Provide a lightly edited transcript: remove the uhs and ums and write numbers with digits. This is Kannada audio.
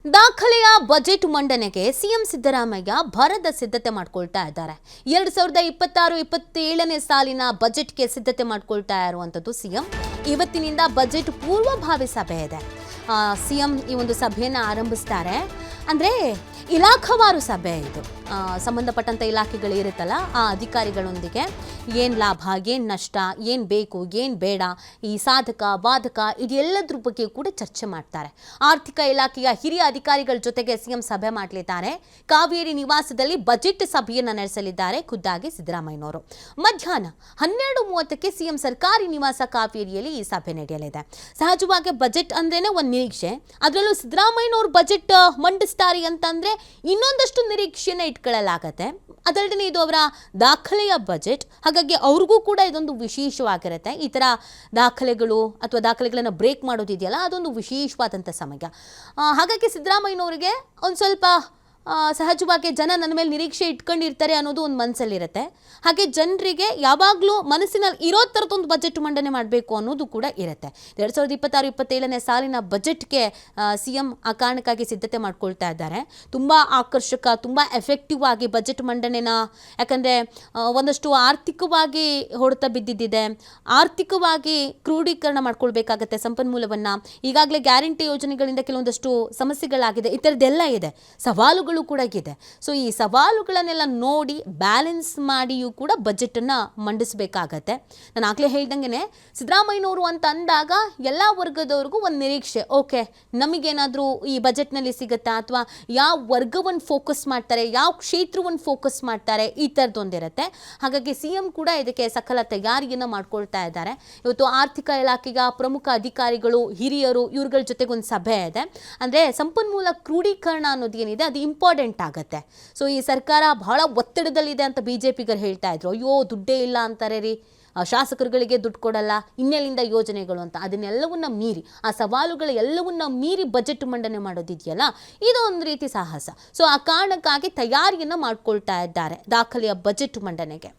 ದಾಖಲೆಯ ಬಜೆಟ್ ಮಂಡನೆಗೆ ಸಿಎಂ ಸಿದ್ದರಾಮಯ್ಯ ಭರದ ಸಿದ್ಧತೆ ಮಾಡಿಕೊಳ್ತಾ ಇದ್ದಾರೆ. 2026-27ನೇ ಸಾಲಿನ ಬಜೆಟ್ಗೆ ಸಿದ್ಧತೆ ಮಾಡಿಕೊಳ್ತಾ ಇರುವಂತದ್ದು ಸಿಎಂ. ಇವತ್ತಿನಿಂದ ಬಜೆಟ್ ಪೂರ್ವಭಾವಿ ಸಭೆ ಇದೆ. ಸಿಎಂ ಈ ಒಂದು ಸಭೆಯನ್ನು ಆರಂಭಿಸ್ತಾರೆ. ಅಂದ್ರೆ ಇಲಾಖಾವಾರು ಸಭೆ ಇದು. ಸಂಬಂಧಪಟ್ಟಂತ ಇಲಾಖೆಗಳು ಇರುತ್ತಲ್ಲ, ಆ ಅಧಿಕಾರಿಗಳೊಂದಿಗೆ ಏನು ಲಾಭ, ಏನು ನಷ್ಟ, ಏನು ಬೇಕು, ಏನು ಬೇಡ, ಈ ಸಾಧಕ ಬಾಧಕ ಇದೆಲ್ಲದ್ರ ಬಗ್ಗೆ ಕೂಡ ಚರ್ಚೆ ಮಾಡ್ತಾರೆ. ಆರ್ಥಿಕ ಇಲಾಖೆಯ ಹಿರಿಯ ಅಧಿಕಾರಿಗಳ ಜೊತೆಗೆ ಸಿಎಂ ಸಭೆ ಮಾಡಲಿದ್ದಾರೆ. ಕಾವೇರಿ ನಿವಾಸದಲ್ಲಿ ಬಜೆಟ್ ಸಭೆಯನ್ನು ನಡೆಸಲಿದ್ದಾರೆ ಖುದ್ದಾಗಿ ಸಿದ್ದರಾಮಯ್ಯನವರು. ಮಧ್ಯಾಹ್ನ 12:30ಕ್ಕೆ ಸಿಎಂ ಸರ್ಕಾರಿ ನಿವಾಸ ಕಾವೇರಿಯಲ್ಲಿ ಈ ಸಭೆ ನಡೆಯಲಿದೆ. ಸಹಜವಾಗಿ ಬಜೆಟ್ ಅಂದ್ರೇನೆ ಒಂದು ನಿರೀಕ್ಷೆ, ಅದರಲ್ಲೂ ಸಿದ್ದರಾಮಯ್ಯನವರು ಬಜೆಟ್ ಮಂಡಿಸ್ತಾರೆ ಅಂತಂದ್ರೆ ಇನ್ನೊಂದಷ್ಟು ನಿರೀಕ್ಷೆನ ಇಟ್ಕೊಳ್ಳಲಾಗತ್ತೆ. ಅದಲ್ಲದೆ ಇದು ಅವರ ದಾಖಲೆಯ ಬಜೆಟ್, ಹಾಗಾಗಿ ಅವ್ರಿಗೂ ಕೂಡ ಇದೊಂದು ವಿಶೇಷವಾಗಿರುತ್ತೆ. ಈ ಥರ ದಾಖಲೆಗಳು ಅಥವಾ ದಾಖಲೆಗಳನ್ನು ಬ್ರೇಕ್ ಮಾಡೋದಿದೆಯಲ್ಲ, ಅದೊಂದು ವಿಶೇಷವಾದಂಥ ಸಮಯ. ಹಾಗಾಗಿ ಸಿದ್ದರಾಮಯ್ಯನವರಿಗೆ ಒಂದು ಸ್ವಲ್ಪ ಸಹಜವಾಗಿ ಜನ ನನ್ನ ಮೇಲೆ ನಿರೀಕ್ಷೆ ಇಟ್ಕೊಂಡಿರ್ತಾರೆ ಅನ್ನೋದು ಒಂದು ಮನಸ್ಸಲ್ಲಿರುತ್ತೆ. ಹಾಗೆ ಜನರಿಗೆ ಯಾವಾಗಲೂ ಮನಸ್ಸಿನಲ್ಲಿ ಇರೋ ಥರದೊಂದು ಬಜೆಟ್ ಮಂಡನೆ ಮಾಡಬೇಕು ಅನ್ನೋದು ಕೂಡ ಇರುತ್ತೆ. 2026-27ನೇ ಸಾಲಿನ ಬಜೆಟ್ಗೆ ಸಿಎಂ ಆ ಕಾರಣಕ್ಕಾಗಿ ಸಿದ್ಧತೆ ಮಾಡ್ಕೊಳ್ತಾ ಇದ್ದಾರೆ. ತುಂಬ ಆಕರ್ಷಕ, ತುಂಬ ಎಫೆಕ್ಟಿವ್ ಆಗಿ ಬಜೆಟ್ ಮಂಡನೆನ, ಯಾಕಂದರೆ ಒಂದಷ್ಟು ಆರ್ಥಿಕವಾಗಿ ಹೊಡೆತ ಬಿದ್ದಿದ್ದಿದೆ, ಆರ್ಥಿಕವಾಗಿ ಕ್ರೋಢೀಕರಣ ಮಾಡ್ಕೊಳ್ಬೇಕಾಗತ್ತೆ ಸಂಪನ್ಮೂಲವನ್ನು. ಈಗಾಗಲೇ ಗ್ಯಾರಂಟಿ ಯೋಜನೆಗಳಿಂದ ಕೆಲವೊಂದಷ್ಟು ಸಮಸ್ಯೆಗಳಾಗಿದೆ, ಈ ಥರದ್ದೆಲ್ಲ ಇದೆ, ಸವಾಲುಗಳು ಕೂಡ ಇದೆ. ಸೊ ಈ ಸವಾಲುಗಳನ್ನೆಲ್ಲ ನೋಡಿ ಬ್ಯಾಲೆನ್ಸ್ ಮಾಡಿಯೂ ಕೂಡ ಬಜೆಟನ್ನು ಮಂಡಿಸಬೇಕಾಗತ್ತೆ. ನಾನು ಆಗಲೇ ಹೇಳ್ದಂಗೆ ಸಿದ್ದರಾಮಯ್ಯನವರು ಅಂತ ಅಂದಾಗ ಎಲ್ಲ ವರ್ಗದವ್ರಿಗೂ ಒಂದು ನಿರೀಕ್ಷೆ, ಓಕೆ ನಮಗೇನಾದರೂ ಈ ಬಜೆಟ್ನಲ್ಲಿ ಸಿಗುತ್ತಾ, ಅಥವಾ ಯಾವ ವರ್ಗವನ್ನು ಫೋಕಸ್ ಮಾಡ್ತಾರೆ, ಯಾವ ಕ್ಷೇತ್ರವನ್ನು ಫೋಕಸ್ ಮಾಡ್ತಾರೆ, ಈ ಥರದ್ದೊಂದಿರುತ್ತೆ. ಹಾಗಾಗಿ ಸಿ ಎಂ ಕೂಡ ಇದಕ್ಕೆ ಸಕಲ ತಯಾರಿಯನ್ನು ಮಾಡ್ಕೊಳ್ತಾ ಇದ್ದಾರೆ. ಇವತ್ತು ಆರ್ಥಿಕ ಇಲಾಖೆಯ ಪ್ರಮುಖ ಅಧಿಕಾರಿಗಳು, ಹಿರಿಯರು, ಇವ್ರಗಳ ಜೊತೆಗೆ ಒಂದು ಸಭೆ ಇದೆ. ಅಂದರೆ ಸಂಪನ್ಮೂಲ ಕ್ರೋಢೀಕರಣ ಅನ್ನೋದು ಏನಿದೆ ಅದು ಇಂಪಾರ್ಟೆಂಟ್ ಆಗುತ್ತೆ. ಸೊ ಈ ಸರ್ಕಾರ ಬಹಳ ಒತ್ತಡದಲ್ಲಿದೆ ಅಂತ ಬಿಜೆಪಿಗರು ಹೇಳ್ತಾ ಇದ್ರು. ಅಯ್ಯೋ ದುಡ್ಡೇ ಇಲ್ಲ ಅಂತಾರೆ ರೀ, ಶಾಸಕರುಗಳಿಗೆ ದುಡ್ಡು ಕೊಡಲ್ಲ, ಇನ್ನೆಲ್ಲಿಂದ ಯೋಜನೆಗಳು ಅಂತ. ಅದನ್ನೆಲ್ಲವನ್ನ ಮೀರಿ, ಆ ಸವಾಲುಗಳ ಎಲ್ಲವನ್ನ ಮೀರಿ ಬಜೆಟ್ ಮಂಡನೆ ಮಾಡೋದಿದೆಯಲ್ಲ, ಇದು ಒಂದು ರೀತಿ ಸಾಹಸ. ಸೊ ಆ ಕಾರಣಕ್ಕಾಗಿ ತಯಾರಿಯನ್ನು ಮಾಡ್ಕೊಳ್ತಾ ಇದ್ದಾರೆ ದಾಖಲೆಯ ಬಜೆಟ್ ಮಂಡನೆಗೆ.